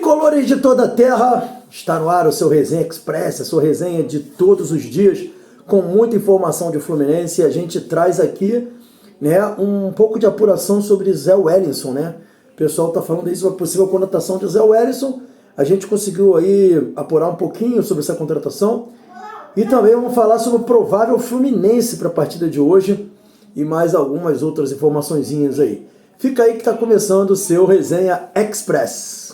Tricolores de toda a terra, está no ar o seu Resenha Express, a sua resenha de todos os dias, com muita informação de Fluminense. E a gente traz aqui, né, um pouco de apuração sobre Zé Wellison, né? O pessoal está falando aí sobre a possível contratação de Zé Wellison. A gente conseguiu aí apurar um pouquinho sobre essa contratação. E também vamos falar sobre o provável Fluminense para a partida de hoje e mais algumas outras informaçõezinhas aí. Fica aí que está começando o seu Resenha Express.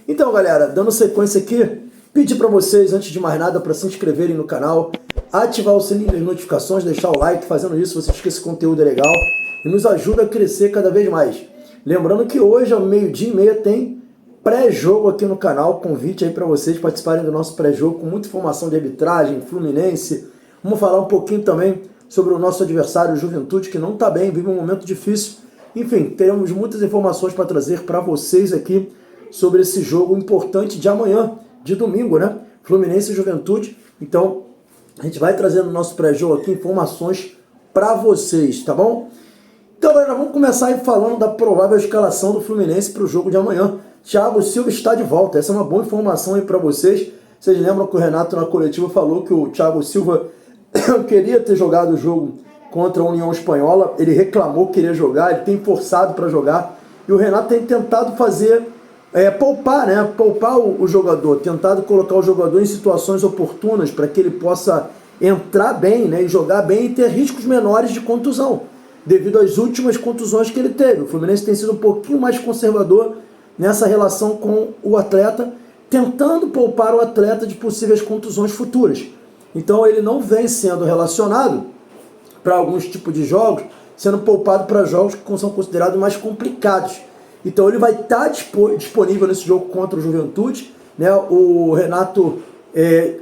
Então, galera, dando sequência aqui, pedir para vocês, antes de mais nada, para se inscreverem no canal, ativar o sininho das notificações, deixar o like. Fazendo isso, vocês que esse conteúdo é legal e nos ajuda a crescer cada vez mais. Lembrando que hoje, ao 12h30, tem pré-jogo aqui no canal. Convite aí para vocês participarem do nosso pré-jogo com muita informação de arbitragem, Fluminense. Vamos falar um pouquinho também sobre o nosso adversário, Juventude, que não está bem, vive um momento difícil. Enfim, teremos muitas informações para trazer para vocês aqui sobre esse jogo importante de amanhã, de domingo, né? Fluminense e Juventude. Então, a gente vai trazer no nosso pré-jogo aqui informações para vocês, tá bom? Então, galera, vamos começar aí falando da provável escalação do Fluminense para o jogo de amanhã. Thiago Silva está de volta. Essa é uma boa informação aí para vocês. Vocês lembram que o Renato na coletiva falou que o Thiago Silva queria ter jogado o jogo contra a União Espanhola. Ele reclamou que queria jogar, ele tem forçado para jogar. E o Renato tem tentado fazer, poupar, né? Poupar o jogador, tentado colocar o jogador em situações oportunas para que ele possa entrar bem, né? E jogar bem e ter riscos menores de contusão, devido às últimas contusões que ele teve. O Fluminense tem sido um pouquinho mais conservador nessa relação com o atleta, tentando poupar o atleta de possíveis contusões futuras. Então ele não vem sendo relacionado para alguns tipos de jogos, sendo poupado para jogos que são considerados mais complicados. Então ele vai estar disponível nesse jogo contra o Juventude, né? O Renato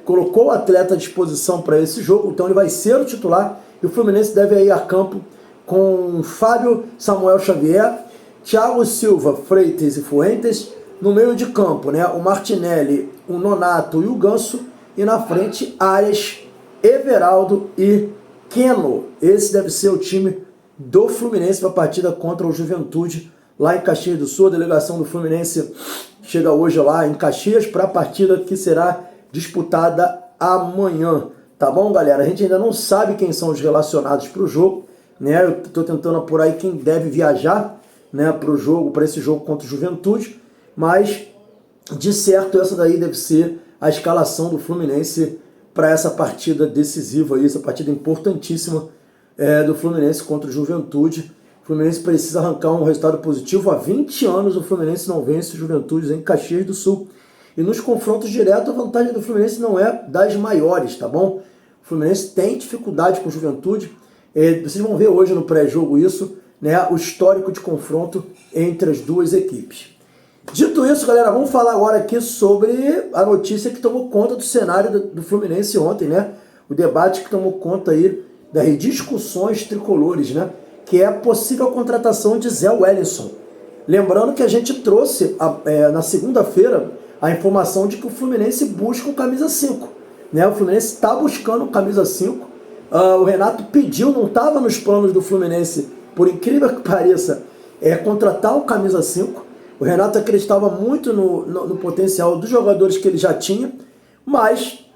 colocou o atleta à disposição para esse jogo, então ele vai ser o titular. E o Fluminense deve ir a campo com Fábio, Samuel Xavier, Thiago Silva, Freitas e Fuentes. No meio de campo, né, o Martinelli, o Nonato e o Ganso. E na frente, Arias, Everaldo e Keno. Esse deve ser o time do Fluminense para a partida contra o Juventude, lá em Caxias do Sul. A delegação do Fluminense chega hoje lá em Caxias para a partida que será disputada amanhã. Tá bom, galera? A gente ainda não sabe quem são os relacionados para o jogo, né? Eu estou tentando apurar aí quem deve viajar, né, para o jogo, para esse jogo contra o Juventude, mas de certo essa daí deve ser a escalação do Fluminense para essa partida decisiva aí, essa partida importantíssima do Fluminense contra o Juventude. O Fluminense precisa arrancar um resultado positivo. Há 20 anos o Fluminense não vence o Juventude em Caxias do Sul. E nos confrontos diretos a vantagem do Fluminense não é das maiores, tá bom? O Fluminense tem dificuldade com o Juventude. Vocês vão ver hoje no pré-jogo isso, né, o histórico de confronto entre as duas equipes. Dito isso, galera, vamos falar agora aqui sobre a notícia que tomou conta do cenário do Fluminense ontem, né? O debate que tomou conta aí das discussões tricolores, né? Que é a possível contratação de Zé Wellison. Lembrando que a gente trouxe na segunda-feira a informação de que o Fluminense busca o camisa 5, né? O Fluminense está buscando o camisa 5. O Renato pediu, não estava nos planos do Fluminense, por incrível que pareça, contratar o camisa 5. O Renato acreditava muito no potencial dos jogadores que ele já tinha, mas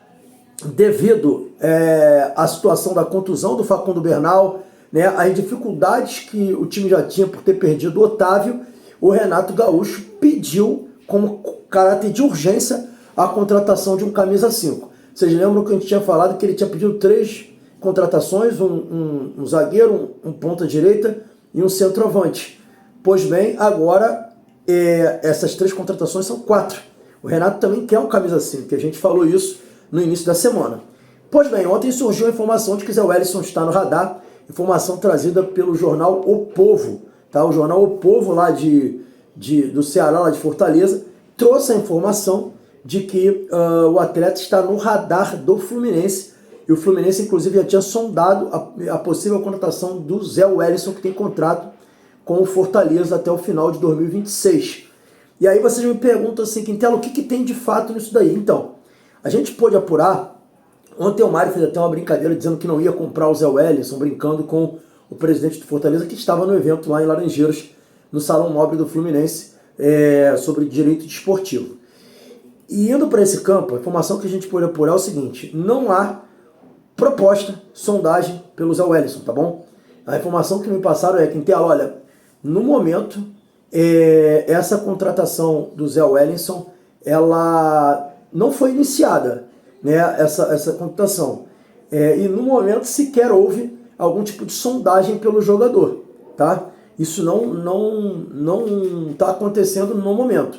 devido à situação da contusão do Facundo Bernal, né, as dificuldades que o time já tinha por ter perdido o Otávio, o Renato Gaúcho pediu como caráter de urgência a contratação de um camisa 5. Vocês lembram que a gente tinha falado que ele tinha pedido 3 contratações, um zagueiro, um ponta direita e um centroavante. Pois bem, agora essas 3 contratações são 4. O Renato também quer um camisa 5, que a gente falou isso no início da semana. Pois bem, ontem surgiu a informação de que Zé Wellison está no radar, informação trazida pelo jornal O Povo, tá? O jornal O Povo lá do Ceará, lá de Fortaleza, trouxe a informação de que o atleta está no radar do Fluminense, e o Fluminense inclusive já tinha sondado a possível contratação do Zé Wellison, que tem contrato com o Fortaleza até o final de 2026. E aí vocês me perguntam assim, Quintela, o que tem de fato nisso daí? Então, a gente pôde apurar. Ontem o Mário fez até uma brincadeira dizendo que não ia comprar o Zé Wellison, brincando com o presidente do Fortaleza, que estava no evento lá em Laranjeiras, no Salão Nobre do Fluminense, sobre direito desportivo. E indo para esse campo, a informação que a gente pode apurar é o seguinte: não há proposta, sondagem pelo Zé Wellison, tá bom? A informação que me passaram é que, olha, no momento, essa contratação do Zé Wellison, ela não foi iniciada, né, essa contratação. E no momento sequer houve algum tipo de sondagem pelo jogador, tá? Isso não está acontecendo no momento.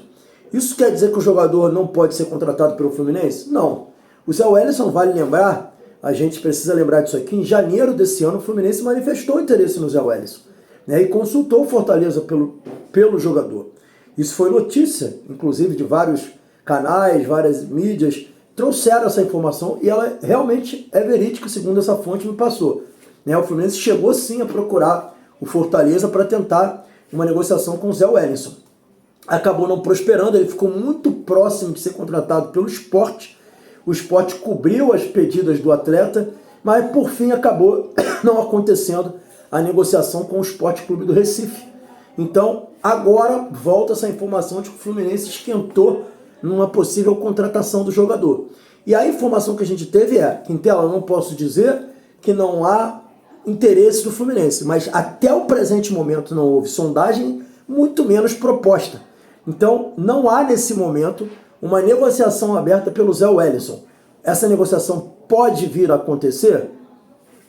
Isso quer dizer que o jogador não pode ser contratado pelo Fluminense? Não. O Zé Wellison, vale lembrar, a gente precisa lembrar disso aqui, em janeiro desse ano o Fluminense manifestou interesse no Zé Wellison, né, e consultou o Fortaleza pelo jogador. Isso foi notícia, inclusive, de vários canais, várias mídias, trouxeram essa informação e ela realmente é verídica, segundo essa fonte me passou. O Fluminense chegou sim a procurar o Fortaleza para tentar uma negociação com o Zé Wellison. Acabou não prosperando, ele ficou muito próximo de ser contratado pelo Sport. O Sport cobriu as pedidas do atleta, mas por fim acabou não acontecendo a negociação com o Sport Clube do Recife. Então agora volta essa informação de que o Fluminense esquentou numa possível contratação do jogador. E a informação que a gente teve Quintela, eu não posso dizer que não há interesse do Fluminense, mas até o presente momento não houve sondagem, muito menos proposta. Então não há nesse momento uma negociação aberta pelo Zé Wellison. Essa negociação pode vir a acontecer?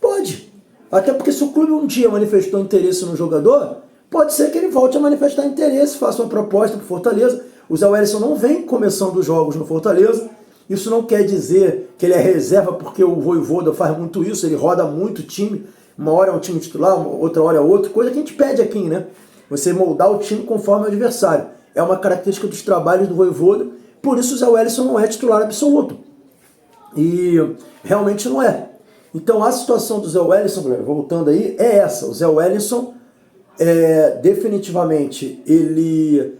Pode. Até porque se o clube um dia manifestou interesse no jogador, pode ser que ele volte a manifestar interesse, faça uma proposta para o Fortaleza. O Zé Wellison não vem começando os jogos no Fortaleza. Isso não quer dizer que ele é reserva, porque o Vojvoda faz muito isso, ele roda muito time. Uma hora é um time titular, outra hora é outro. Coisa que a gente pede aqui, né? Você moldar o time conforme o adversário. É uma característica dos trabalhos do Vojvoda. Por isso o Zé Wellison não é titular absoluto. E realmente não é. Então a situação do Zé Wellison, galera, voltando aí, é essa. O Zé Wellison, definitivamente, ele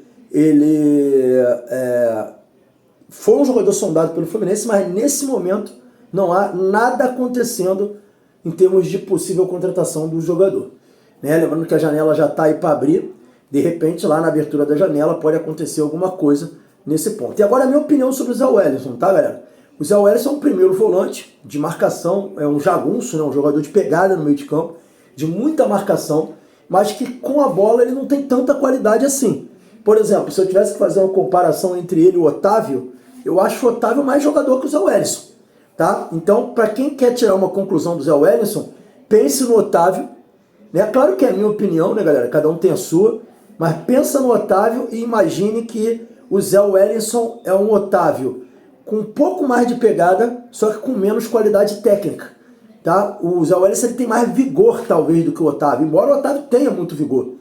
foi um jogador sondado pelo Fluminense, mas nesse momento não há nada acontecendo em termos de possível contratação do jogador. Lembrando que a janela já está aí para abrir, de repente lá na abertura da janela pode acontecer alguma coisa nesse ponto. E agora a minha opinião sobre o Zé Wellison, tá, galera? O Zé Wellison é um primeiro volante de marcação, é um jagunço, né, um jogador de pegada no meio de campo, de muita marcação, mas que com a bola ele não tem tanta qualidade assim. Por exemplo, se eu tivesse que fazer uma comparação entre ele e o Otávio, eu acho o Otávio mais jogador que o Zé Wellison, tá? Então, para quem quer tirar uma conclusão do Zé Wellison, pense no Otávio, né? Claro que é a minha opinião, né, galera? Cada um tem a sua, mas pensa no Otávio e imagine que o Zé Wellison é um Otávio com um pouco mais de pegada, só que com menos qualidade técnica, tá? O Zé Wellison ele tem mais vigor, talvez, do que o Otávio, embora o Otávio tenha muito vigor.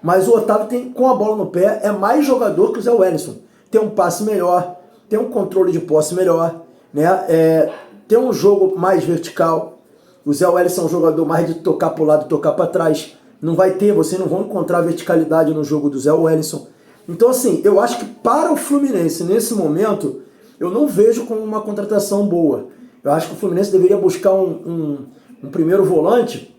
Mas o Otávio tem, com a bola no pé, é mais jogador que o Zé Wellison. Tem um passe melhor, tem um controle de posse melhor, né? Tem um jogo mais vertical. O Zé Wellison é um jogador mais de tocar para o lado e tocar para trás. Não vai ter, você não vai encontrar verticalidade no jogo do Zé Wellison. Então, assim, eu acho que para o Fluminense, nesse momento, eu não vejo como uma contratação boa. Eu acho que o Fluminense deveria buscar um primeiro volante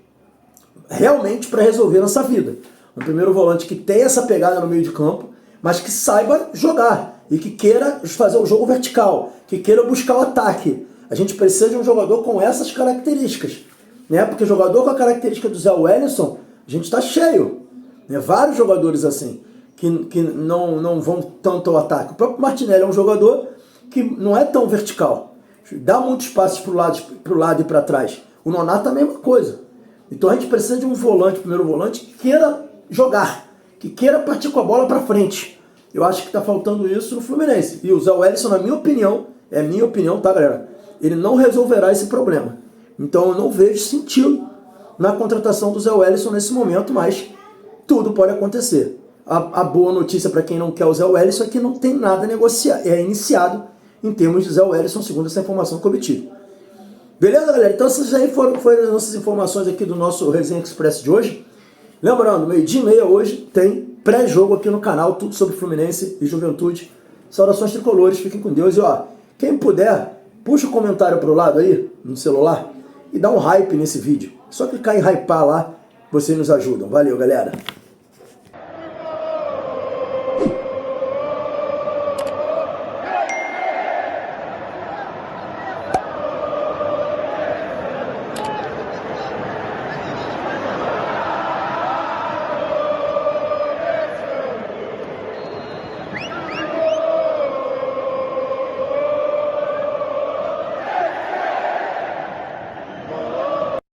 realmente para resolver nossa vida. Um primeiro volante que tenha essa pegada no meio de campo, mas que saiba jogar e que queira fazer o jogo vertical, que queira buscar o ataque. A gente precisa de um jogador com essas características, né? Porque jogador com a característica do Zé Wellison, a gente está cheio, né? Vários jogadores assim, que não vão tanto ao ataque. O próprio Martinelli é um jogador que não é tão vertical, dá muitos passes para o lado e para trás. O Nonato é a mesma coisa. Então a gente precisa de um volante, primeiro volante, que queira jogar, que queira partir com a bola para frente. Eu acho que está faltando isso no Fluminense. E o Zé Wellison, na minha opinião, é minha opinião, tá, galera? Ele não resolverá esse problema. Então eu não vejo sentido na contratação do Zé Wellison nesse momento, mas tudo pode acontecer. A boa notícia para quem não quer o Zé Wellison é que não tem nada iniciado em termos de Zé Wellison, segundo essa informação que eu obtive. Beleza, galera? Então essas aí foram as nossas informações aqui do nosso Resenha Express de hoje. Lembrando, 12h30 hoje tem pré-jogo aqui no canal, tudo sobre Fluminense e Juventude. Saudações tricolores, fiquem com Deus. E ó, quem puder, puxa o comentário pro lado aí, no celular, e dá um hype nesse vídeo. É só clicar em hypar lá, vocês nos ajudam. Valeu, galera!